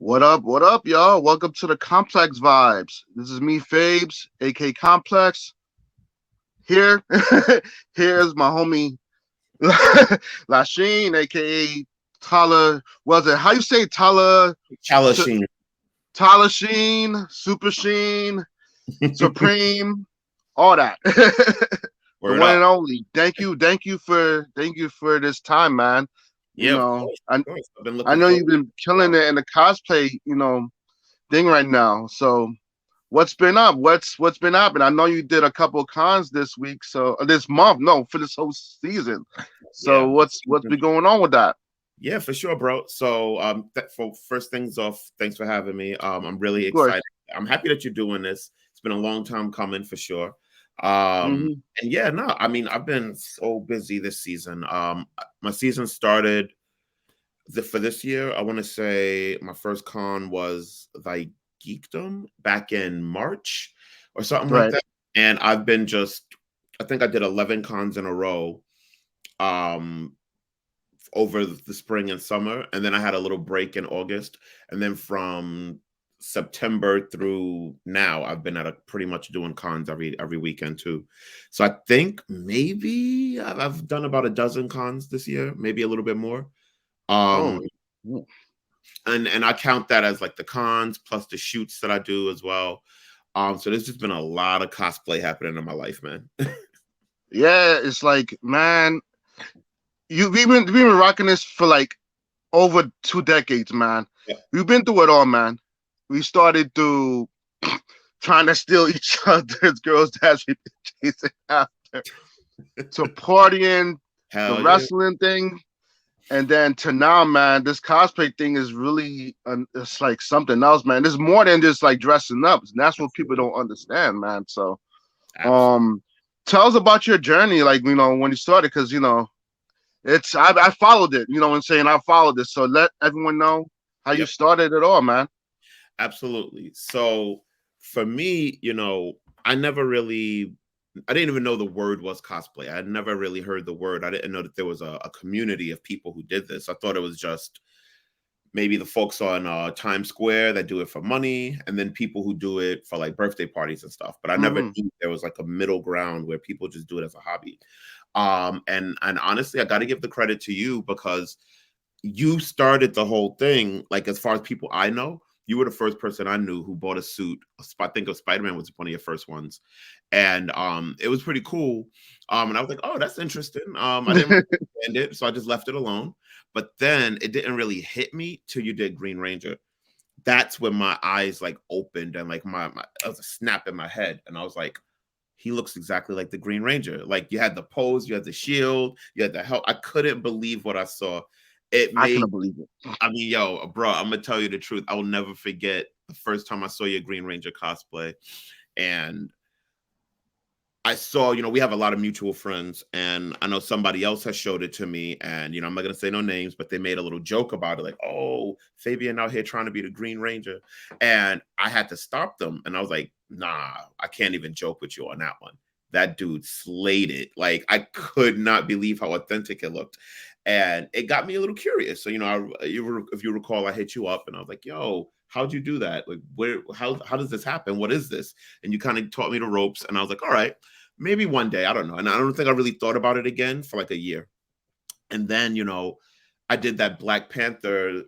What up, y'all? Welcome to the Complex Vibes. This is me, Fabes, aka Complex. Here, here's my homie Lasheen, aka Tala. Was it how you say Tala? Chalasheen. Tala Sheen, Super Sheen, Supreme, all that. The Word one up. and only. Thank you for this time, man. You Yeah, of know, course, I of course. I've been I looking know forward you've to been killing it in the cosplay, thing right now. So what's been up? What's been happening? I know you did a couple of cons this week, so this month, no, for this whole season. yeah. So what's been going on with that? Yeah, for sure, bro. So, for first things off, thanks for having me. I'm really Of course. excited. I'm happy that you're doing this. It's been a long time coming for sure. Hmm. And yeah, no, I mean, I've been so busy this season. My season started for this year. I want to say my first con was like Geekdom back in March or something like Right. that. And I've been I think I did 11 cons in a row. Um, over the spring and summer, and then I had a little break in August, and then from September through now, I've been pretty much doing cons every weekend too. So I think maybe I've done about a dozen cons this year, maybe a little bit more. Um, Oh, mm. and I count that as like the cons plus the shoots that I do as well. So there's just been a lot of cosplay happening in my life, man. Yeah. It's like, man, we've been rocking this for like over 2 decades, man. Yeah, We've been through it all, man. We started through trying to steal each other's girls that we been chasing after, to partying, the hell yeah, wrestling thing, and then to now, man, this cosplay thing is really it's like something else, man. There's more than just like dressing up, and that's what people absolutely, don't understand, man. So absolutely. um tell us about your journey, like, when you started, because it's I followed it, you know what I'm saying? I followed it, so let everyone know how you Yep. started it all, man. Absolutely. So for me, I never really, I didn't even know the word was cosplay. I had never really heard the word. I didn't know that there was a community of people who did this. I thought it was just maybe the folks on Times Square that do it for money, and then people who do it for like birthday parties and stuff. But I never Hmm. knew there was like a middle ground where people just do it as a hobby. And honestly, I got to give the credit to you because you started the whole thing. Like, as far as people I know, you were the first person I knew who bought a suit. I think of Spider-Man was one of your first ones, and it was pretty cool. And I was like, oh, that's interesting. I didn't really understand it, so I just left it alone. But then it didn't really hit me till you did Green Ranger. That's when my eyes like opened, and like my it was a snap in my head, and I was like, he looks exactly like the Green Ranger. Like, you had the pose, you had the shield, you had the help. I couldn't believe what I saw. It I made couldn't believe it. I mean, yo, bro, I'm gonna tell you the truth. I will never forget the first time I saw your Green Ranger cosplay, and I saw, we have a lot of mutual friends, and I know somebody else has showed it to me, and I'm not gonna say no names, but they made a little joke about it, like, "Oh, Fabian out here trying to be the Green Ranger," and I had to stop them, and I was like, "Nah, I can't even joke with you on that one." That dude slayed it. Like, I could not believe how authentic it looked, and it got me a little curious. So, if you recall, I hit you up, and I was like, "Yo, how'd you do that? Like, how does this happen? What is this?" And you kind of taught me the ropes, and I was like, "All right, maybe one day." I don't know. And I don't think I really thought about it again for like a year. And then, I did that Black Panther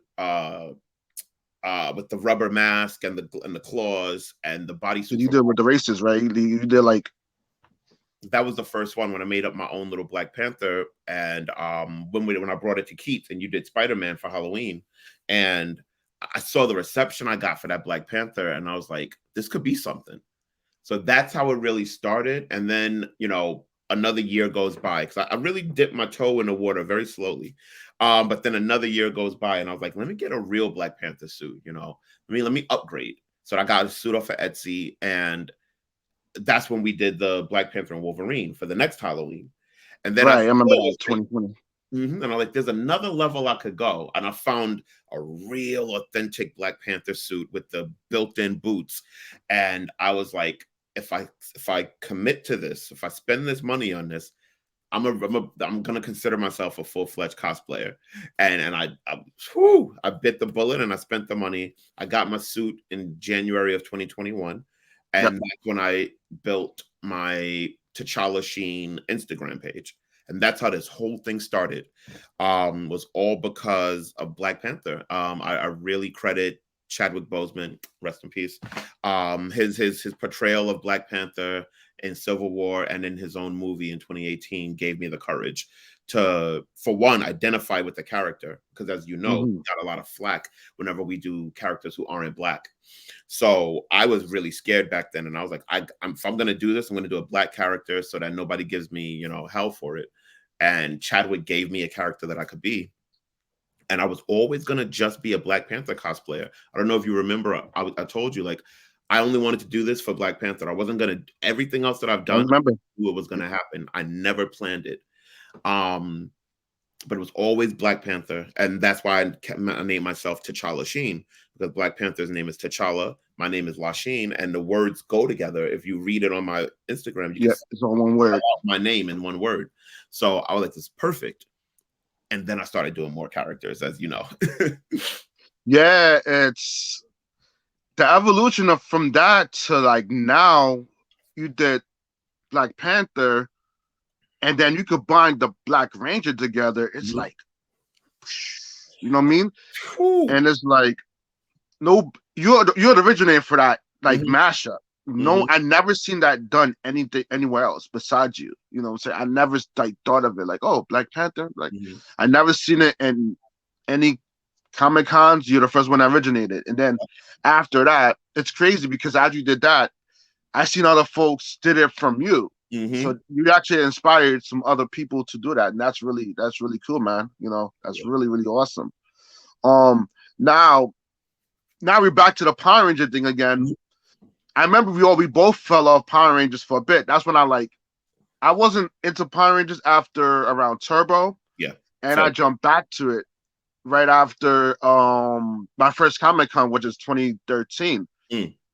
with the rubber mask and the claws and the bodysuit You from did with the races, right? You did like, that was the first one when I made up my own little Black Panther. And when I brought it to Keith and you did Spider-Man for Halloween, and I saw the reception I got for that Black Panther, and I was like, this could be something. So that's how it really started. And then, another year goes by because I really dipped my toe in the water very slowly. But then another year goes by, and I was like, let me get a real Black Panther suit, let me upgrade. So I got a suit off of Etsy, and that's when we did the Black Panther and Wolverine for the next Halloween. And then I right, I saw, remember I that was like, 2020. and I'm like, there's another level I could go. And I found a real authentic Black Panther suit with the built-in boots. And I was like, if I commit to this, if I spend this money on this, I'm gonna consider myself a full-fledged cosplayer, and I bit the bullet and I spent the money. I got my suit in January of 2021, Yep. and that's when I built my T'Challa Sheen Instagram page, and that's how this whole thing started. Was all because of Black Panther. I really credit Chadwick Boseman, rest in peace. His portrayal of Black Panther in Civil War and in his own movie in 2018 gave me the courage to, for one, identify with the character, because as you know, we got a lot of flack whenever we do characters who aren't Black. So I was really scared back then, and I was like, if I'm gonna do this, I'm gonna do a Black character so that nobody gives me, hell for it. And Chadwick gave me a character that I could be. And I was always gonna just be a Black Panther cosplayer. I don't know if you remember, I told you, like, I only wanted to do this for Black Panther. I wasn't gonna, everything else that I've done, I knew it was gonna happen. I never planned it. But it was always Black Panther, and that's why I named myself T'Challa Sheen, because Black Panther's name is T'Challa, my name is Lasheen, and the words go together. If you read it on my Instagram, you can see it's all one word. My name in one word. So I was like, this is perfect. And then I started doing more characters, as you know. Yeah, it's the evolution of from that to like now. You did Black Panther, and then you combine the Black Ranger together. It's like, you know what I mean? And it's like, no, you're the originator for that like mashup. No, I never seen that done anything anywhere else besides you. You know what I'm saying? I never like thought of it like, oh, Black Panther. Like, I never seen it in any Comic Cons. You're the first one that originated, and then after that, it's crazy because as you did that, I seen other folks did it from you. So you actually inspired some other people to do that, and that's really cool, man. That's really awesome. Now we're back to the Power Ranger thing again. I remember we both fell off Power Rangers for a bit. That's when I wasn't into Power Rangers after around Turbo. Yeah. And I jumped back to it right after my first Comic Con, which is 2013.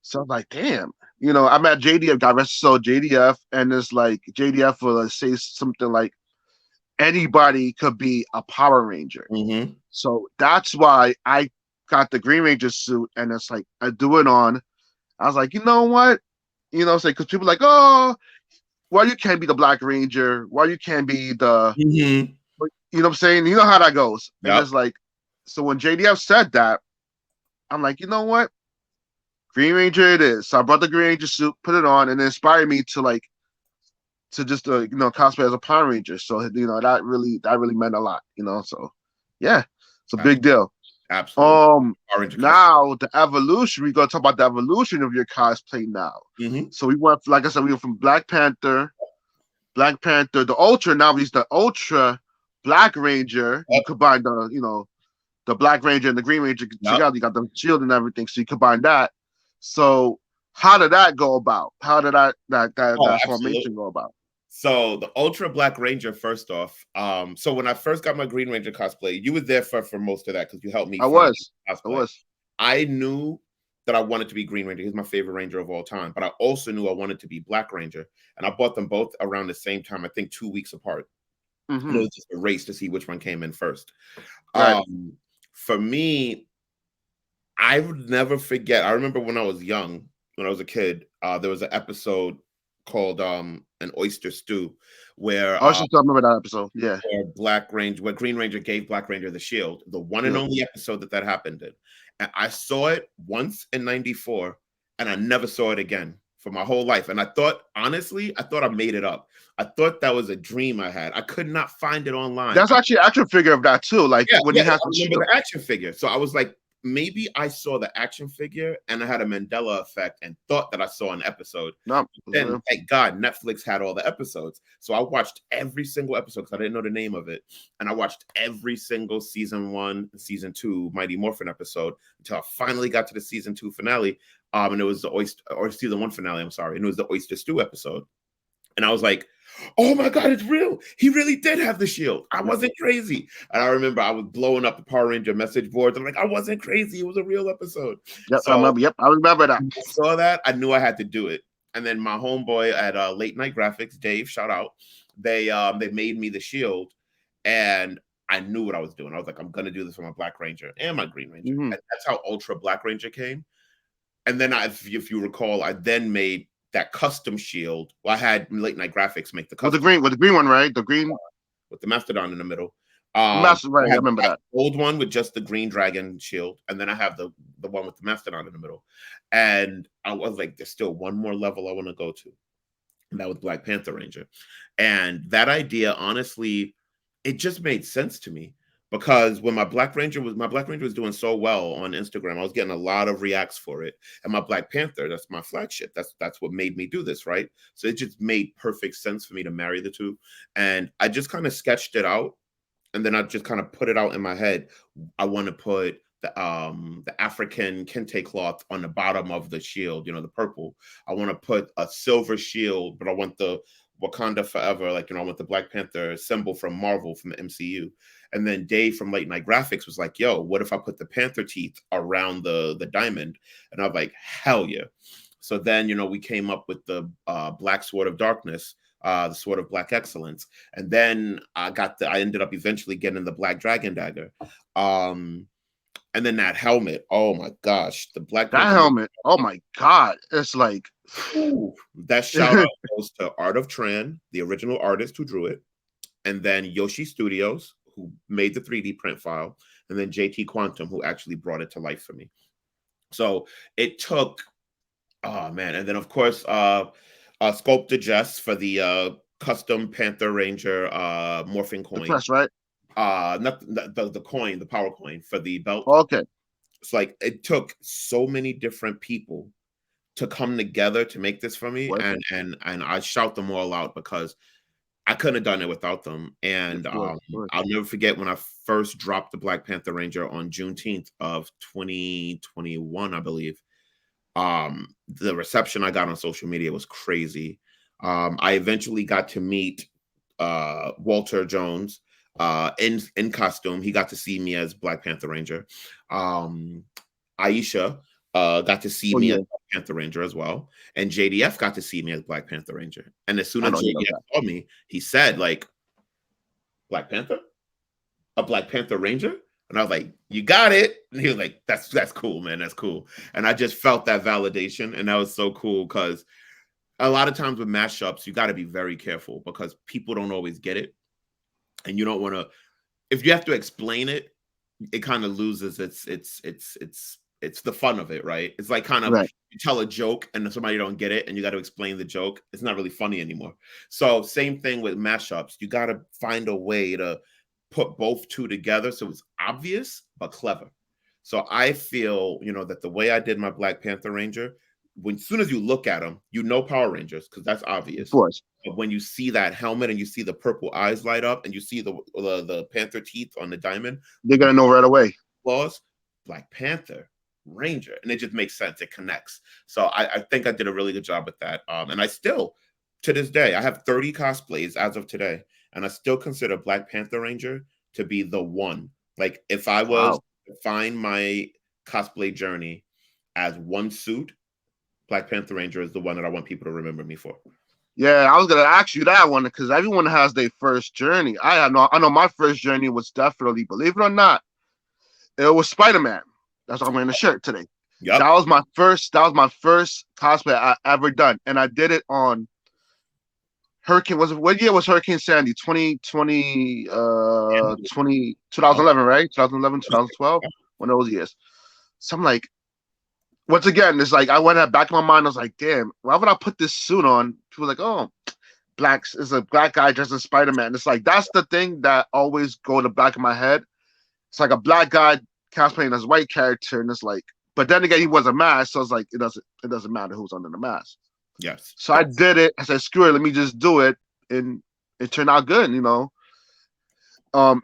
So I'm like, damn. I'm at JDF, got rest so JDF, and it's like JDF will say something like anybody could be a Power Ranger. So that's why I got the Green Ranger suit, and it's like I do it on. I was like, you know what? Say because people are like, oh, why you can't be the Black Ranger? Why you can't be the you know what I'm saying? You know how that goes. Yep. And it's like, so when JDF said that, I'm like, you know what? Green Ranger it is. So I brought the Green Ranger suit, put it on, and it inspired me to just cosplay as a Power Ranger. So that really meant a lot. So yeah, it's a big deal. Absolutely. Now the evolution. We're gonna talk about the evolution of your cosplay now. So we went, like I said, we went from Black Panther, the Ultra. Now he's the Ultra Black Ranger. You combine the Black Ranger and the Green Ranger together. You got the shield and everything. So you combine that. So how did that go about? How did that formation go about? So the Ultra Black Ranger, first off, so when I first got my Green Ranger cosplay, you were there for most of that because you helped me. I was. I knew that I wanted to be Green Ranger. He's my favorite Ranger of all time. But I also knew I wanted to be Black Ranger. And I bought them both around the same time, I think 2 weeks apart. It was just a race to see which one came in first. Right. For me, I would never forget. I remember when I was young, when I was a kid, there was an episode called An Oyster Stew, where I remember that episode. Yeah, where Green Ranger gave Black Ranger the shield, the one and only episode that happened in. And I saw it once in '94, and I never saw it again for my whole life. And I thought, honestly, I made it up. I thought that was a dream I had. I could not find it online. That's actually an action figure of that too. Like when you have the action figure. So I was like, maybe I saw the action figure and I had a Mandela effect and thought that I saw an episode. No, then thank God Netflix had all the episodes. So I watched every single episode because I didn't know the name of it. And I watched every single season 1, season 2 Mighty Morphin episode until I finally got to the season 2 finale. And it was the season 1 finale, I'm sorry. And it was the Oyster Stew episode. And I was like, oh my God, it's real. He really did have the shield. I wasn't crazy. And I remember I was blowing up the Power Ranger message boards. I'm like, I wasn't crazy. It was a real episode. Yep, so, I remember that. I saw that. I knew I had to do it. And then my homeboy at Late Night Graphics, Dave, shout out. they made me the shield, and I knew what I was doing. I was like, I'm gonna do this for my Black Ranger and my Green Ranger, Mm-hmm. and that's how Ultra Black Ranger came. And then if you recall, I then made that custom shield. Well, I had Late Night Graphics make the custom With the green one, right? The green with the Mastodon in the middle. master, right? I remember that old one with just the green dragon shield, and then I have the one with the Mastodon in the middle. And I was like, there's still one more level I want to go to, and that was Black Panther Ranger. And that idea, honestly, it just made sense to me, because when my Black Ranger was doing so well on Instagram, I was getting a lot of reacts for it. And my Black Panther, that's my flagship. That's what made me do this, right? So it just made perfect sense for me to marry the two. And I just kind of sketched it out, and then I just kind of put it out in my head. I want to put the African kente cloth on the bottom of the shield, the purple. I want to put a silver shield, but I want the Wakanda Forever, I want the Black Panther symbol from Marvel, from the MCU. And then Dave from Late Night Graphics was like, yo, what if I put the panther teeth around the diamond? And I was like, hell yeah. So then, we came up with the Black Sword of Darkness, the Sword of Black Excellence. And then I ended up eventually getting the Black Dragon Dagger. And then that helmet, oh my gosh, the Black Panther helmet, oh my god, it's like that shout out goes to Art of Tran, the original artist who drew it, and then Yoshi Studios, who made the 3D print file, and then JT Quantum, who actually brought it to life for me. So it took, oh man, and then of course Sculptor Jess for the custom Panther Ranger morphing coin. The press, right? Not the coin, the power coin for the belt. Okay. It's like it took so many different people to come together to make this for me, and I shout them all out, because I couldn't have done it without them. And I'll never forget when I first dropped the Black Panther Ranger on Juneteenth of 2021, I believe. The reception I got on social media was crazy. I eventually got to meet Walter Jones in costume. He got to see me as Black Panther Ranger. Aisha got to see me as Black Panther Ranger as well, and JDF got to see me as Black Panther Ranger. And as soon as JDF saw me, he said, like, Black Panther, a Black Panther Ranger, and I was like, you got it. And he was like, that's cool, man, that's cool. And I just felt that validation, and that was so cool, because a lot of times with mashups, you got to be very careful, because people don't always get it, and you don't want to. If you have to explain it, it kind of loses it's the fun of it, right? It's like kind of you tell a joke and somebody don't get it, and you got to explain the joke. It's not really funny anymore. So same thing with mashups. You got to find a way to put both two together so it's obvious but clever. So I feel, that the way I did my Black Panther Ranger, as soon as you look at them, Power Rangers, because that's obvious. Of course. But when you see that helmet and you see the purple eyes light up and you see the panther teeth on the diamond, they're gonna know right away. Flaws, Black Panther Ranger, and it just makes sense. It connects. So I think I did a really good job with that. And I still, to this day, I have 30 cosplays as of today, and I still consider Black Panther Ranger to be the one. Like, if I was to find my cosplay journey as one suit, Black Panther Ranger is the one that I want people to remember me for. Yeah, I was gonna ask you that one, because everyone has their first journey. I know my first journey was definitely, believe it or not, it was Spider-Man. That's why I'm wearing a shirt today. Yep. That was my first cosplay I ever done, and I did it on Hurricane. What year was Hurricane Sandy? 2011, right? 2011, 2012, one of those years. So I'm like, once again, it's like I went at back of my mind. I was like, damn, why would I put this suit on? People were like, oh, is a black guy dressed as Spider-Man. It's like, that's the thing that always go to the back of my head. It's like a black guy cosplaying as a white character, and it's like, but then again, he was a mask, so it's like it doesn't matter who's under the mask. Yes. So I did it. I said, screw it, let me just do it, and it turned out good, And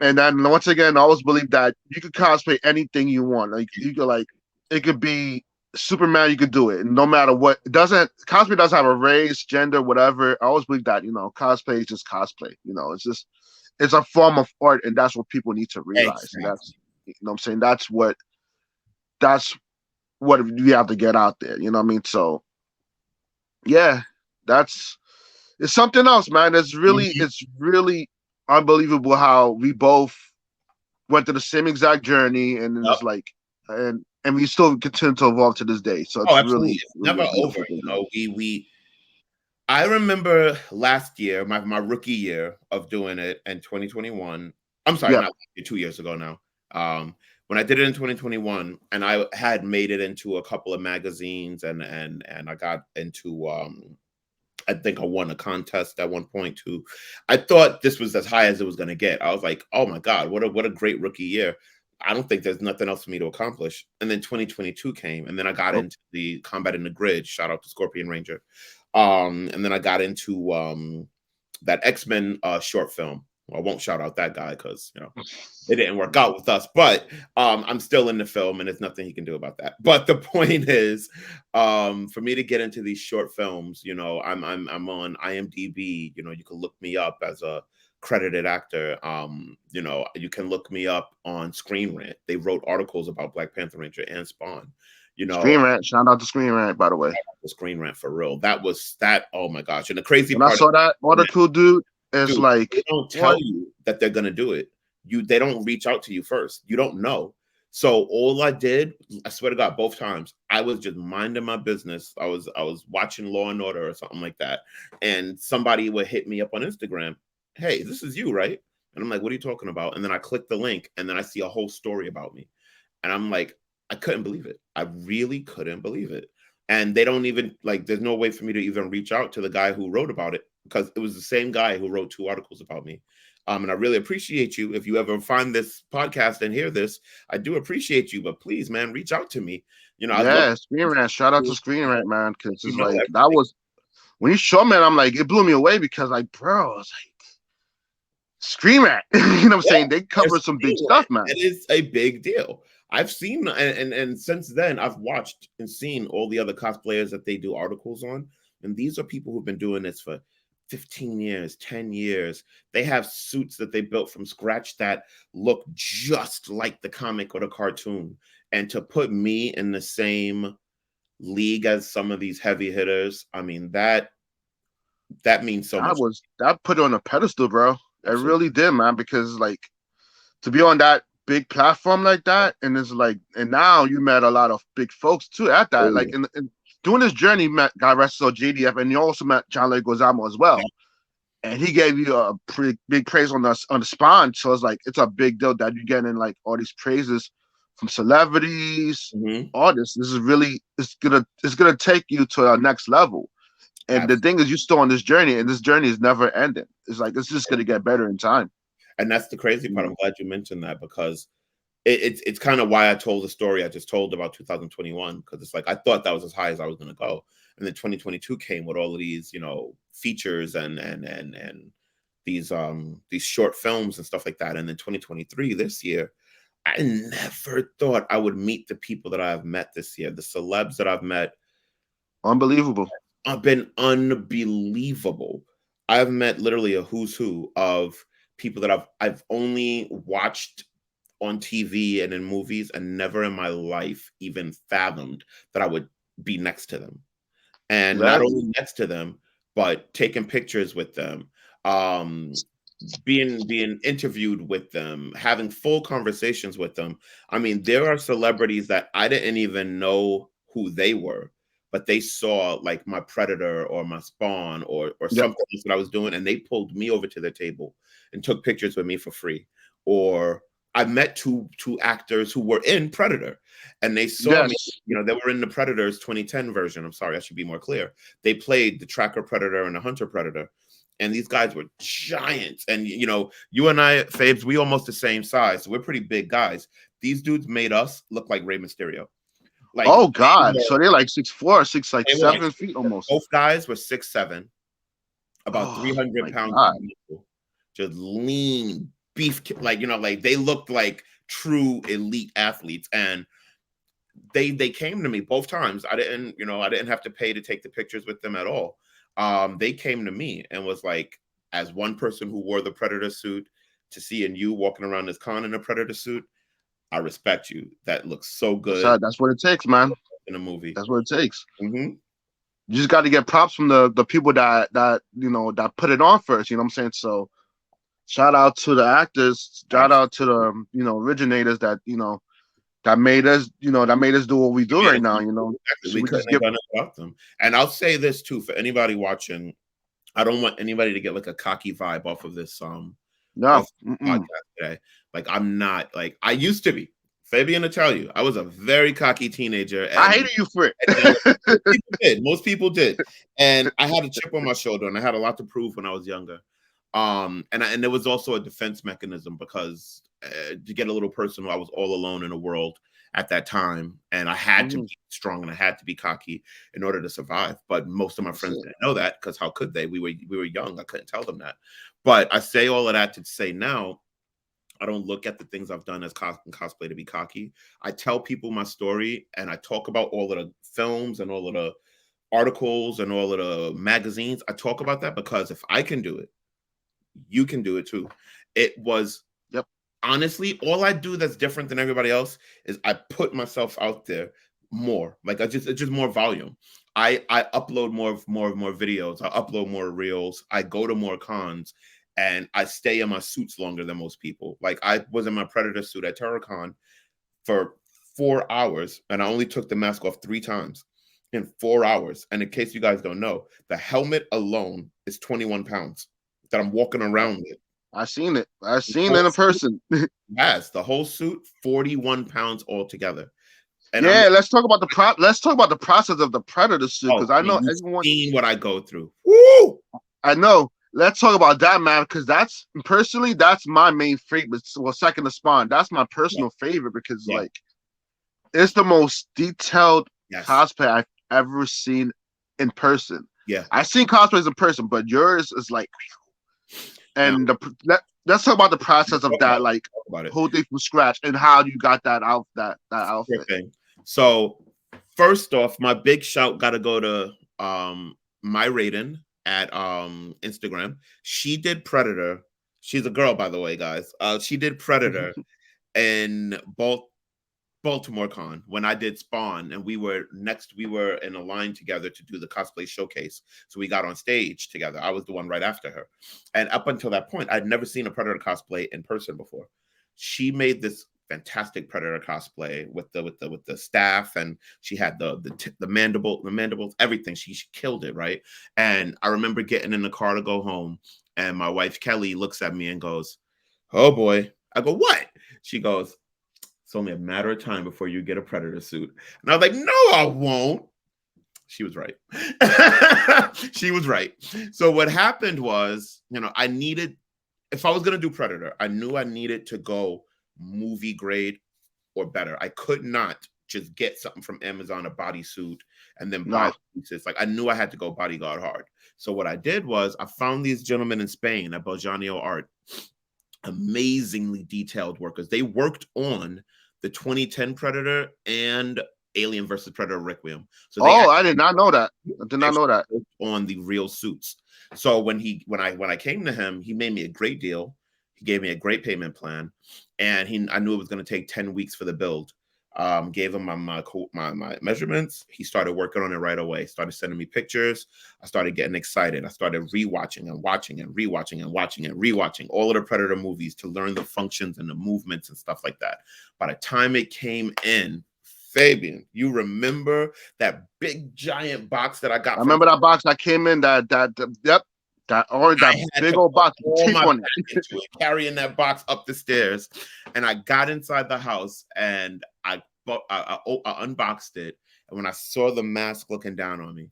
then once again, I always believe that you could cosplay anything you want. Like, you could, like, it could be Superman, you could do it, no matter what. Cosplay doesn't have a race, gender, whatever. I always believe that, cosplay is just cosplay. It's a form of art, and that's what people need to realize. Exactly. That's, what I'm saying? That's what you have to get out there. So yeah, that's it's something else, man. Mhm. It's really unbelievable how we both went through the same exact journey, and Yep. it's like, and we still continue to evolve to this day. So Oh, it's absolutely. really, It's really never a over. beautiful thing, You man. know, we I remember last year, my rookie year of doing it in 2021. I'm sorry, Yeah, not last year, 2 years ago now. When I did it in 2021, and I had made it into a couple of magazines, and I got into I think I won a contest at one point too. I thought this was as high as it was going to get. I was like, oh my god, what a great rookie year. I don't think there's nothing else for me to accomplish. And then 2022 came, and then I got oh, into the Combat in the Grid. Shout out to Scorpion Ranger. And then I got into that X-Men short film. Well, I won't shout out that guy because it didn't work out with us, but I'm still in the film and there's nothing he can do about that. But the point is, for me to get into these short films, I'm on IMDb. You can look me up as a credited actor. You can look me up on Screen Rant. They wrote articles about Black Panther Ranger and Spawn. Screen Rant. Shout out to Screen Rant, by the way. The Screen Rant for real. That was that. Oh my gosh! And the crazy When I part, saw that article, dude, it's dude, they like, don't tell what? you that they're gonna do it. They don't reach out to you first. You don't know. So all I did, I swear to God, both times, I was just minding my business. I was watching Law and Order or something like that, and somebody would hit me up on Instagram. Hey, this is you, right? And I'm like, what are you talking about? And then I click the link, and then I see a whole story about me, and I'm like, I couldn't believe it. I really couldn't believe it. And they don't even like. There's no way for me to even reach out to the guy who wrote about it because it was the same guy who wrote 2 articles about me. And I really appreciate you. If you ever find this podcast and hear this, I do appreciate you. But please, man, reach out to me. I'd love Yeah, Screen Rant. Shout out to to, Screen Rant, man, because you it's know like that everything. was when you show me, I'm like, it blew me away because like, bro, it's like Screen Rant. You know what I'm Yeah, saying? They they're covered some big seeing stuff, it. man. It is a big deal. I've seen and since then I've watched and seen all the other cosplayers that they do articles on. And these are people who've been doing this for 15 years, 10 years. They have suits that they built from scratch that look just like the comic or the cartoon. And to put me in the same league as some of these heavy hitters, I mean that means so much. That put it on a pedestal, bro. It Absolutely. really did, man, because like to be on that big platform like that, and it's like, and now you met a lot of big folks too at that. Like Oh, in doing this journey, you met Guy Russell, JDF, and you also met John Leguizamo as yeah, well. And he gave you a pretty big praise on the spawn. So it's like it's a big deal that you're getting like all these praises from celebrities, mhm, artists. This is really it's gonna take you to a next level. And the thing is, you're still on this journey, and this journey is never ending. It's like it's just gonna get better in time. and that's the crazy part. I'm Mm. glad you mentioned that because it's kind of why I told the story I just told about 2021 because it's like I thought that was as high as I was going to go, and then 2022 came with all of these features and these short films and stuff like that, and then 2023 this year. I never thought I would meet the people that I've met this year. The celebs that I've met Unbelievable. have been unbelievable. I've met literally a who's who of people that I've only watched on TV and in movies and never in my life even fathomed that I would be next to them. And not Exactly. only next to them, but taking pictures with them, um, being interviewed with them, having full conversations with them. I mean, there are celebrities that I didn't even know who they were, but they saw like my Predator or my Spawn or Yep. something else that I was doing, and they pulled me over to their table and took pictures with me for free. Or I met two actors who were in Predator, and they saw me. Yes. They were in the Predators 2010 version. I'm sorry, I should be more clear. They played the Tracker Predator and the Hunter Predator, and these guys were giants. And you and I, Fabes, we almost the same size, so we're pretty big guys. These dudes made us look like Rey Mysterio. Like Oh God. So they're like 6'4", six like they were like 7 feet almost. both guys were 6'7", about Oh 300 my pounds, God. just lean beef, like like they looked like true elite athletes. And they came to me both times. I didn't have to pay to take the pictures with them at all. They came to me and was like, as one person who wore the Predator suit, to seeing you walking around this con in a Predator suit, I respect you. That looks so good That's what it takes, man. in a movie. That's what it takes. Mhm. you just got to get props from the people that that put it on first. You know what I'm saying? So shout out to the actors. Shout out to the originators that that made us do what we do Yeah, right now. exactly. So We we couldn't just have get done it without them. And I'll say this too for anybody watching. I don't want anybody to get like a cocky vibe off of this no. podcast today. Like I'm not like I used to be. Fabian to tell you, I was a very cocky teenager, I and hated you for it. people did. Most people did, and I had a chip on my shoulder, and I had a lot to prove when I was younger. And there was also a defense mechanism because to get a little personal, I was all alone in the world at that time, and I had to be strong and I had to be cocky in order to survive. But most of my friends didn't know that because how could they? We were young. I couldn't tell them that. But I say all of that to say now, I don't look at the things I've done as cosplay to be cocky. I tell people my story and I talk about all of the films and all of the articles and all of the magazines. I talk about that because if I can do it, you can do it too. It was honestly all I do that's different than everybody else is I put myself out there more. Like it's just more volume. I upload more videos. I upload more reels. I go to more cons. And I stay in my suits longer than most people. Like I was in my Predator suit at TerraCon for 4 hours, and I only took the mask off 3 times in 4 hours. And in case you guys don't know, the helmet alone is 21 pounds that I'm walking around with. I seen it. I seen it in person. Yes, the whole suit, 41 pounds altogether. And let's talk about the process of the Predator suit because I know everyone seen what I go through. Woo! I know. Let's talk about that, man, because that's my main favorite. Well, second to Spawn, that's my personal favorite because like it's the most detailed cosplay I've ever seen in person. Yeah, I've seen cosplays in person, but yours is like, and let's talk about the process of that, like whole thing from scratch and how you got that that outfit. Okay. So first off, my big shout got to go to my Raiden at Instagram. She did Predator. She's a girl, by the way, guys. She did Predator in Baltimore Con when I did Spawn, and we were in a line together to do the cosplay showcase. So we got on stage together. I was the one right after her. And up until that point, I'd never seen a Predator cosplay in person before. She made this fantastic Predator cosplay with the staff, and she had the mandibles, everything. She killed it, right? And I remember getting in the car to go home, and my wife Kelly looks at me and goes, "Oh boy." I go, "What?" She goes, "It's only a matter of time before you get a Predator suit." And I was like, "No, I won't." She was right. She was right. So what happened was, I needed, if I was going to do Predator, I knew I needed to go movie grade or better. I could not just get something from Amazon, a bodysuit, and then buy pieces. Like I knew I had to go bodyguard hard. So what I did was I found these gentlemen in Spain at Beljanio Art, amazingly detailed workers. They worked on the 2010 Predator and Alien versus Predator Requiem. So I did not know that. I did not know that. On the real suits. So when I came to him, he made me a great deal. He gave me a great payment plan, and I knew it was going to take 10 weeks for the build. Gave him my measurements. He started working on it right away. Started sending me pictures. I started getting excited. I started rewatching and watching and rewatching and watching and rewatching all of the Predator movies to learn the functions and the movements and stuff like that. By the time it came in, Fabian, you remember that big giant box that I got? I remember that box that came in. That big old box. Carrying that box up the stairs, and I got inside the house and I unboxed it. And when I saw the mask looking down on me,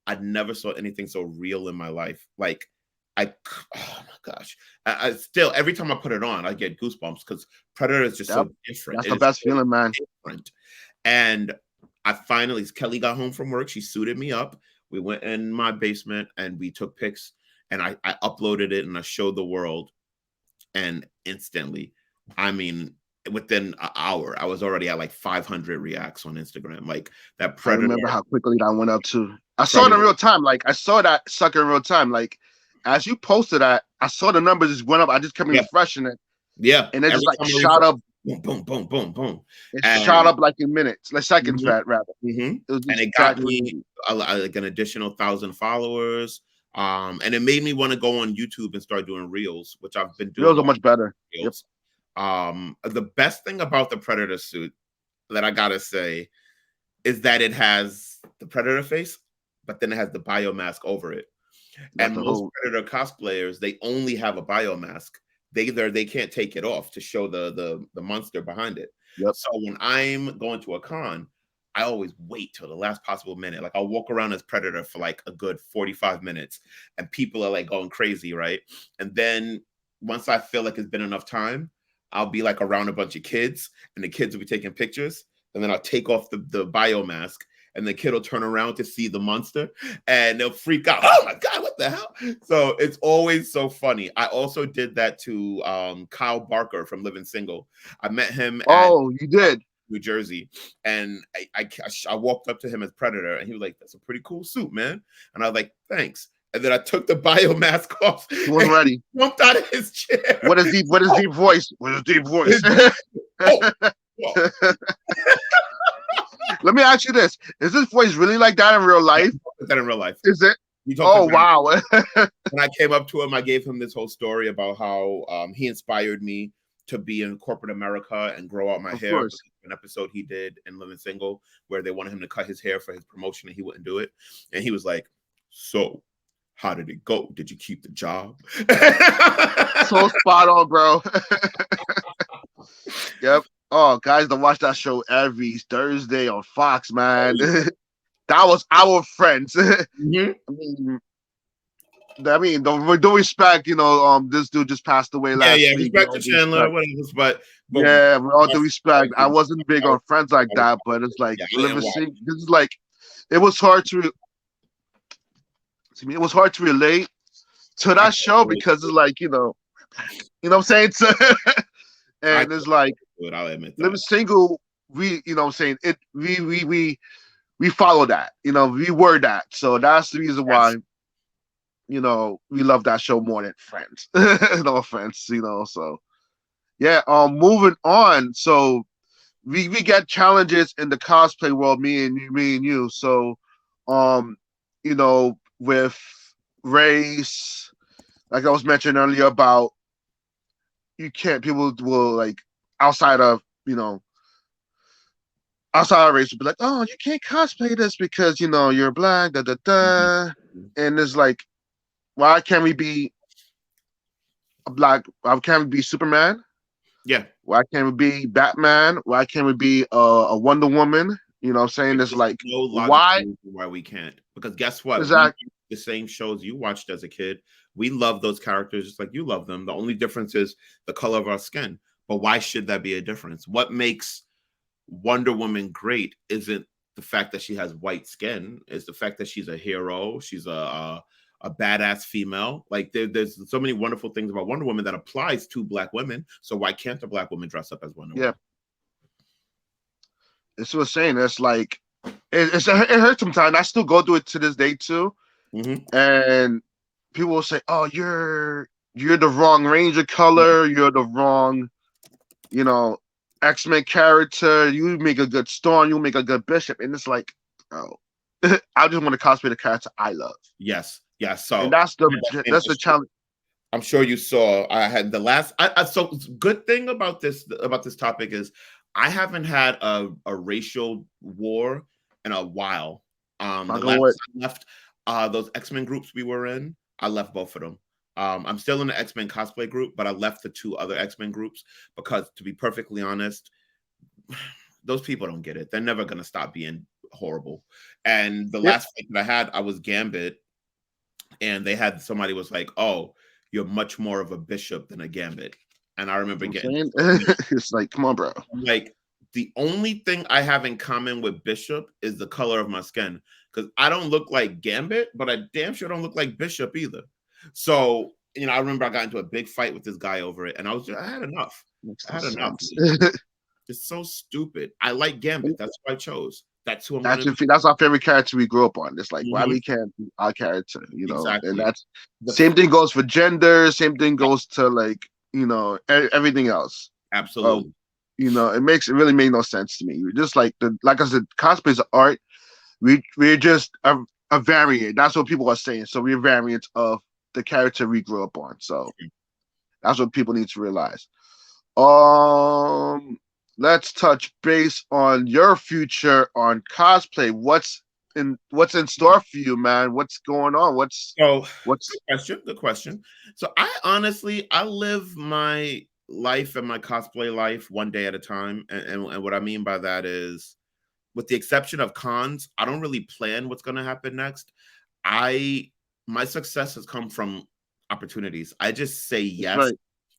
I never saw anything so real in my life. Like oh my gosh! I still, every time I put it on, I get goosebumps because Predator is just so different. That's the best feeling, man. Different. And Kelly got home from work. She suited me up. We went in my basement and we took pics, and I uploaded it and I showed the world. And instantly, I mean, within an hour, I was already at like 500 reacts on Instagram. Like that Predator. I remember how quickly that went up too. I saw it in real time. Like I saw that sucker in real time. Like as you posted that, I saw the numbers just went up. I just kept refreshing it. Yeah. And it just like shot up boom, boom, boom, boom, boom, It shot and up like in minutes, like seconds, mhm, rather. mhm, It was and just it got exactly me like an additional 1,000 followers. And it made me want to go on YouTube and start doing reels, which I've been doing reels a are lot much better. of Yep. reels. The best thing about the Predator suit that I gotta say is that it has the Predator face, but then it has the biomask over it. That's And the most whole. Predator cosplayers, they only have a biomask. They can't take it off to show the monster behind it. Yep. So when I'm going to a con, I always wait till the last possible minute. Like I'll walk around as Predator for like a good 45 minutes, and people are like going crazy, right? And then once I feel like it's been enough time, I'll be like around a bunch of kids, and the kids will be taking pictures, and then I'll take off the biomask, and the kid will turn around to see the monster, and they'll freak out. Oh my god, what the hell? So it's always so funny. I also did that to Kyle Barker from Living Single. I met him at Oh, you did. New Jersey, and I walked up to him as Predator, and he was like, "That's a pretty cool suit, man." And I was like, "Thanks." And then I took the biomask off, He wasn't and he ready. jumped out of his chair. What is deep? What is Oh, deep voice? What is deep voice? oh, oh. Let me ask you this: is this voice really like that in real life? That in real life. Is it? He Oh wow! When I came up to him, I gave him this whole story about how he inspired me to be in corporate America and grow out my Of hair. course. An episode he did in Living Single where they wanted him to cut his hair for his promotion and he wouldn't do it. And he was like, "So, how did it go? Did you keep the job?" So spot on, bro. Yep. Oh, guys, to watch that show every Thursday on Fox, man. That was our friends. Mhm. I mean, don't respect. This dude just passed away last Yeah. week. Respect to Chandler, whatever. But Yeah, with all due that's respect, I wasn't big on friends like I that, but it's like didn't watch. This is like, it was hard to. It was hard to relate to that show because it's like what I'm saying. And it's like I'll admit Living that. Single. What I'm saying, it. We follow that. We were that. So that's the reason why. We love that show more than Friends. No offense, So yeah. Moving on. So we get challenges in the cosplay world. Me and you. So, with race, like I was mentioning earlier about people will like outside of outside of race will be like, oh, you can't cosplay this because you're black, da da da, and it's like, why can't we be black? Why can't we be Superman? Yeah. Why can't we be Batman? Why can't we be a Wonder Woman? You know what I'm saying? It's like, no why? Why we can't? Because guess what? Exactly. The same shows you watched as a kid. We love those characters just like you love them. The only difference is the color of our skin. But why should that be a difference? What makes Wonder Woman great isn't the fact that she has white skin. It's the fact that she's a hero. She's a badass female. Like there's so many wonderful things about Wonder Woman that applies to black women. So why can't a black woman dress up as Wonder Woman? It's what I'm saying. It's like it hurts sometimes. I still go through it to this day too. Mm-hmm. And people will say, "Oh, you're the wrong Ranger color. You're the wrong, X-Men character. You make a good Storm. You make a good Bishop." And it's like, oh, I just want to cosplay the character I love. Yes. So and that's the challenge. I'm sure you saw. I had the last. So good thing about this topic is I haven't had a racial war in a while. The last I left those X-Men groups we were in, I left both of them. I'm still in the X-Men cosplay group, but I left the 2 other X-Men groups because, to be perfectly honest, those people don't get it. They're never gonna stop being horrible. And the last fight that I had, I was Gambit, and they had somebody was like, "Oh, you're much more of a Bishop than a Gambit." And I remember getting it's like, come on, bro. Like, the only thing I have in common with Bishop is the color of my skin, because I don't look like Gambit, but I damn sure don't look like Bishop either. So, I remember I got into a big fight with this guy over it, and I had enough. It's so stupid. I like Gambit. That's what I chose. That's who I'm going to be. That's our favorite character we grew up on. It's like, why we can't be our character, Exactly. And that's the same thing goes for gender. Same thing goes to like, everything else. Absolutely. You know, it really made no sense to me. Just like like I said, cosplay is art. We're just a variant. That's what people are saying. So we're variants of the character we grew up on. So that's what people need to realize. Um, let's touch base on your future on cosplay. What's in store for you, man? What's going on? So, What's good question. So, I live my life and my cosplay life one day at a time, and what I mean by that is, with the exception of cons, I don't really plan what's going to happen next. My success has come from opportunities. I just say yes right?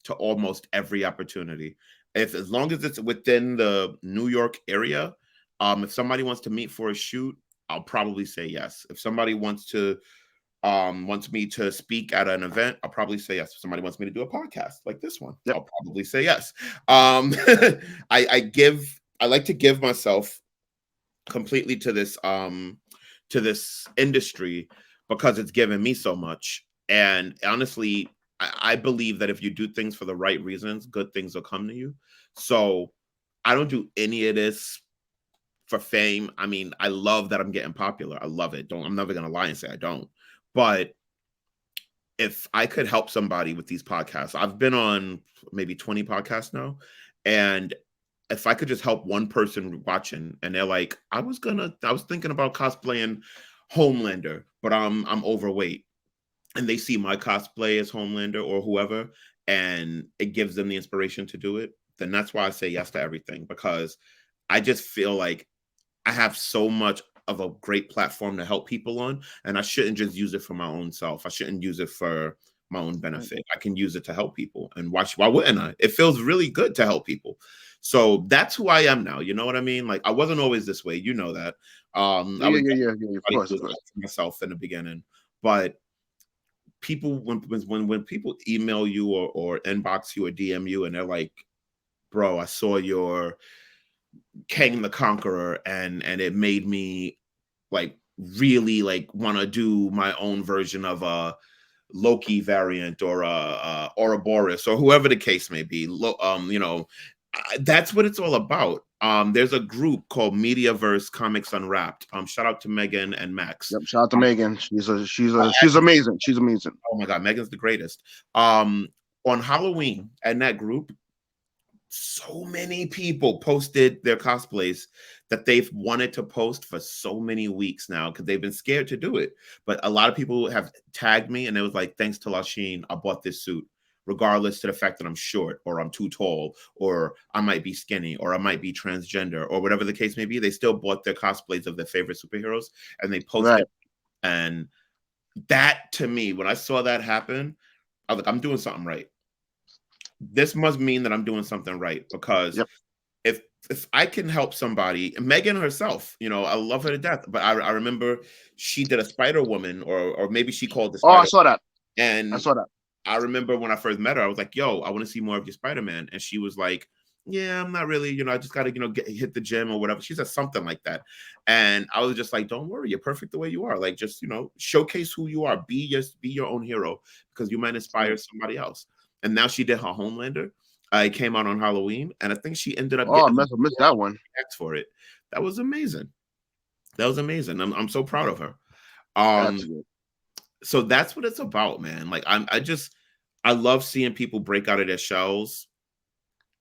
to almost every opportunity. If As long as it's within the New York area, if somebody wants to meet for a shoot, I'll probably say yes. If somebody wants me to speak at an event, I'll probably say yes. If somebody wants me to do a podcast like this one, Yep. I'll probably say yes. I like to give myself completely to this industry because it's given me so much. And honestly, I believe that if you do things for the right reasons, good things will come to you. So I don't do any of this for fame. I mean, I love that I'm getting popular. I love it. I'm never gonna lie and say I don't. But if I could help somebody with these podcasts, I've been on maybe 20 podcasts now, and if I could just help one person watching and they're like, I was thinking about cosplaying Homelander, but I'm overweight, and they see my cosplay as Homelander or whoever, and it gives them the inspiration to do it, then that's why I say yes to everything, because I just feel like I have so much of a great platform to help people on, and I shouldn't just use it for my own self. I shouldn't use it for my own benefit. I can use it to help people, and why wouldn't I? It feels really good to help people. So that's who I am now. You know what I mean? Like, I wasn't always this way. You know that. I was Yeah. Of somebody course, who of was course. like myself in the beginning, but people when people email you or inbox you or DM you and they're like, "Bro, I saw your Kang the Conqueror and it made me like really like want to do my own version of a Loki variant or a Ouroboros or whoever the case may be." That's what it's all about. There's a group called Mediaverse Comics Unwrapped. Shout out to Megan and Max. Yep. Shout out to Um, Megan. I She's amazing. She's amazing. Oh my god, Megan's the greatest. On Halloween and that group, so many people posted their cosplays that they've wanted to post for so many weeks now because they've been scared to do it. But a lot of people have tagged me and it was like, thanks to Lasheen, I bought this suit, regardless to the fact that I'm short or I'm too tall or I might be skinny or I might be transgender or whatever the case may be. They still bought their cosplays of their favorite superheroes and they posted. Right. And that, to me, when I saw that happen, I was like, I'm doing something right. This must mean that I'm doing something right, because Yep. if I can help somebody, Megan herself, I love her to death, but I remember she did a Spider Woman, or maybe she called the Oh, I Spider, saw that. I and saw that. I remember when I first met her, I was like, "Yo, I want to see more of your Spider Man," and she was like, "Yeah, I'm not really, I just got to, hit the gym or whatever." She said something like that, and I was just like, "Don't worry, you're perfect the way you are. Like, just showcase who you are. Be your own hero, because you might inspire somebody else." And now she did her Homelander. It came out on Halloween, and I think she ended up Oh, I getting missed that one. X for it. That was amazing. That was amazing. I'm so proud of her. That's Um, good. so that's what it's about, man. Like, I love seeing people break out of their shells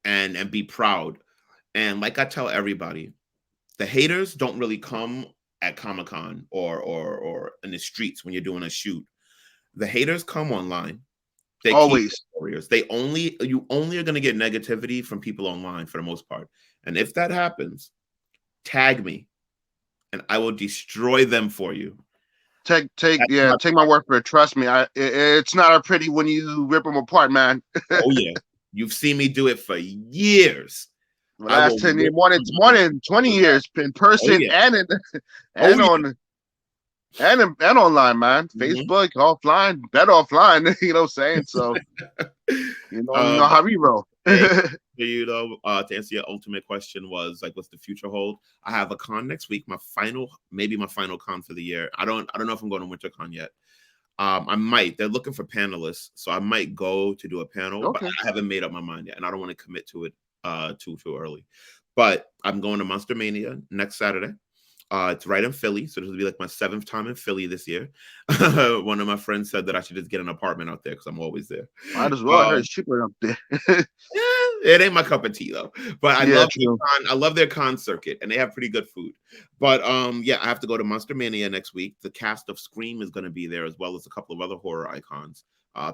and be proud. And like I tell everybody, the haters don't really come at Comic-Con or in the streets when you're doing a shoot. The haters come online. They keep Always. warriors. You only are going to get negativity from people online for the most part. And if that happens, tag me and I will destroy them for you. Take my word for it. Trust me, it's not a pretty when you rip them apart, man. Oh yeah, you've seen me do it for years. The I last will 10 years, rip more than 20 years in Oh person yeah, and oh yeah. on and online, man. Mhm. Facebook, offline, better offline. You know what I'm saying? So you know how we roll. Hey, to answer your ultimate question was like, what's the future hold? I have a con next week, maybe my final con for the year. I don't know if I'm going to WinterCon yet. I might. They're looking for panelists, so I might go to do a panel, but Okay. I haven't made up my mind yet, and I don't want to commit to it too early. But I'm going to Monster Mania next Saturday. It's right in Philly, so this will be like my 7th time in Philly this year. One of my friends said that I should just get an apartment out there because I'm always there. Might as well. I heard it's cheaper up there. It ain't my cup of tea though. But I Yeah, love true. I love their con circuit, and they have pretty good food. But yeah, I have to go to Monster Mania next week. The cast of Scream is going to be there, as well as a couple of other horror icons.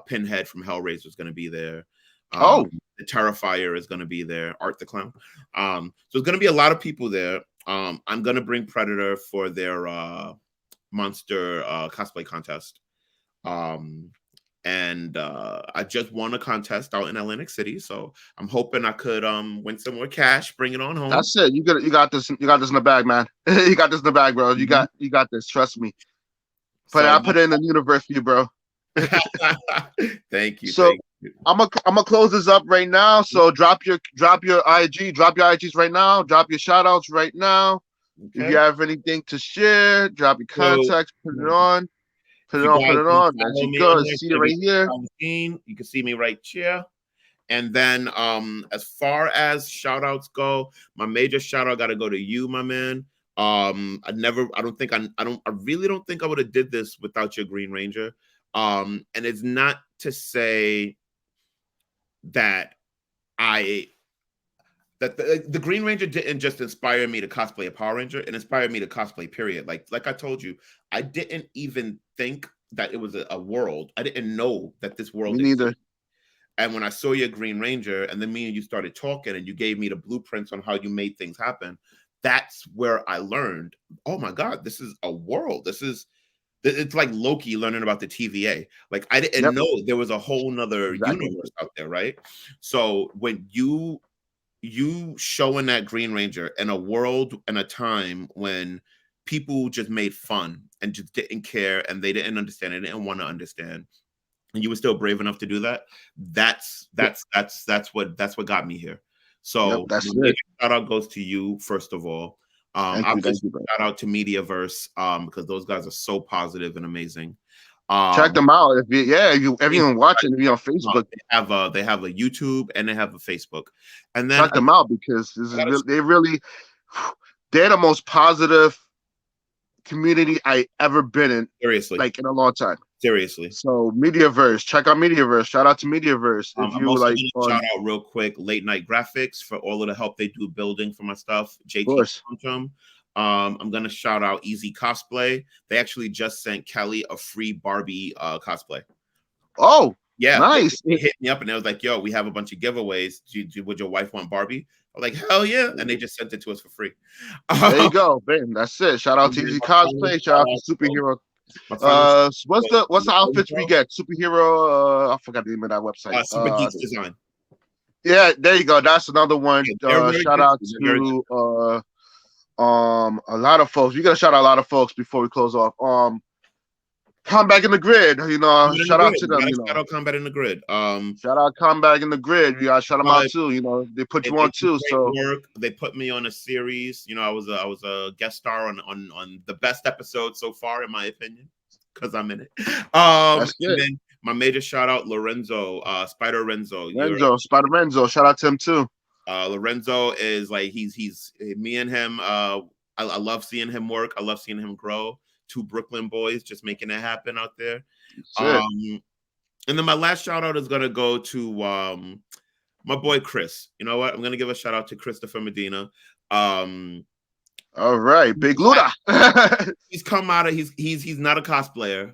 Pinhead from Hellraiser is going to be there. Oh, The Terrifier is going to be there. Art the Clown. So there's going to be a lot of people there. I'm going to bring Predator for their monster cosplay contest. And I just won a contest out in Atlantic City, so I'm hoping I could win some more cash, bring it on home. that's it. You got this. You got this in the bag, man. You got this in the bag, bro. You got this. Trust me. But I put it in the universe for you, bro. Thank you. So thank you. I'm gonna close this up right now. So drop your IGs right now. Drop your shout outs right now. Okay. If you have anything to share, drop your contacts, put it on. Put it on. There you go. See it right here. You can see me right here. And then as far as shout outs go, my major shout out gotta go to you, my man. I really don't think I would have did this without your Green Ranger. And it's not to say that the Green Ranger didn't just inspire me to cosplay a Power Ranger, it inspired me to cosplay, period. Like I told you, I didn't even think that it was a world. I didn't know that this world Me neither. existed. And when I saw your Green Ranger, and then me and you started talking, and you gave me the blueprints on how you made things happen, that's where I learned, oh my God, this is a world. It's like Loki learning about the TVA. Like I didn't know there was a whole nother universe out there, right? So when you showing that Green Ranger in a world and a time when people just made fun and just didn't care, and they didn't understand, and didn't want to understand, and you were still brave enough to do that. That's what got me here. So that's it. Shout out goes to you first of all. Thank you, shout out to Mediaverse because those guys are so positive and amazing. Check them out if you're watching, if you're on Facebook. They have a YouTube and they have a Facebook, and then check them out because they're the most positive community I ever been in. Seriously, like in a long time. Seriously. So Mediaverse, check out Mediaverse. Shout out to Mediaverse. If you like, shout out real quick, Late Night Graphics for all of the help they do building for my stuff. JT Quantum. I'm gonna shout out Easy Cosplay. They actually just sent Kelly a free Barbie cosplay. Oh, yeah, nice. They hit me up and they was like, "Yo, we have a bunch of giveaways. Would your wife want Barbie?" I'm like, "Hell yeah!" And they just sent it to us for free. There you go, man. That's it. Shout out to Easy Cosplay. Shout out to Superhero. What's the outfits we get? Superhero. I forgot the name of that website. Super Geeks Design. Yeah, there you go. That's another one. Shout out to a lot of folks. We gotta shout out a lot of folks before we close off. Combat in the Grid, shout out to them. Shout out Combat in the Grid. Shout out Combat in the Grid. We gotta shout them out too. They put you on too. So they put me on a series. I was a guest star on the best episode so far, in my opinion, because I'm in it. That's good. And then my major shout out Lorenzo, Spider Renzo. Spider Renzo. Shout out to him too. Lorenzo is like he's me and him. I love seeing him work. I love seeing him grow. Two Brooklyn boys just making it happen out there. And then my last shout out is gonna go to my boy Chris. You know what? I'm gonna give a shout out to Christopher Medina. All right, Big Luda. He's come out of he's not a cosplayer,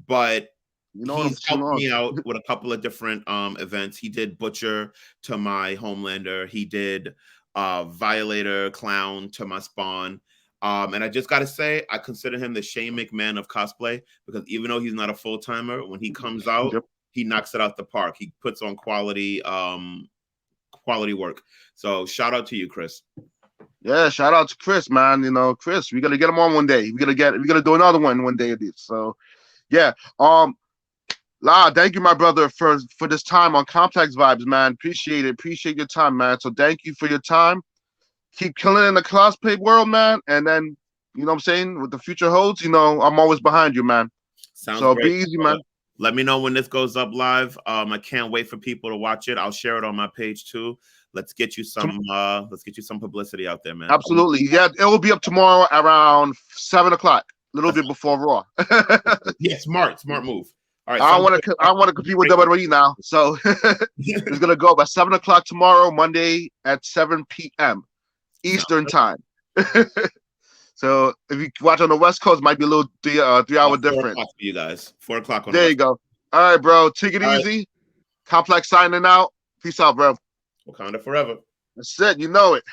but he's helped me out with a couple of different events. He did Butcher to my Homelander. He did Violator Clown to my Spawn. And I just got to say, I consider him the Shane McMahon of cosplay, because even though he's not a full-timer, when he comes out, he knocks it out the park. He puts on quality work. So shout out to you, Chris. Yeah, shout out to Chris, man. Chris, we got to get him on one day. We got to do another one day of these. So yeah. Thank you, my brother, for this time on Complex Vibes, man. Appreciate it. Appreciate your time, man. So thank you for your time. Keep killing in the cosplay world, man. And then, what I'm saying, with the future holds, I'm always behind you, man. Sounds so great. Be easy, man. Let me know when this goes up live. I can't wait for people to watch it. I'll share it on my page too. let's get you some publicity out there, man. Absolutely. Yeah, it will be up tomorrow around 7 o'clock, a little bit before Raw. Yeah, smart move. All right. I want to compete with WWE now, so it's gonna go by 7 o'clock tomorrow, Monday at 7 p.m. Eastern time. So if you watch on the West Coast, it might be a little 3-hour difference. 4 o'clock for you guys. 4 o'clock on. There you go. All right, bro. Take it easy. Right. Complex signing out. Peace out, bro. Wakanda forever. That's it. You know it.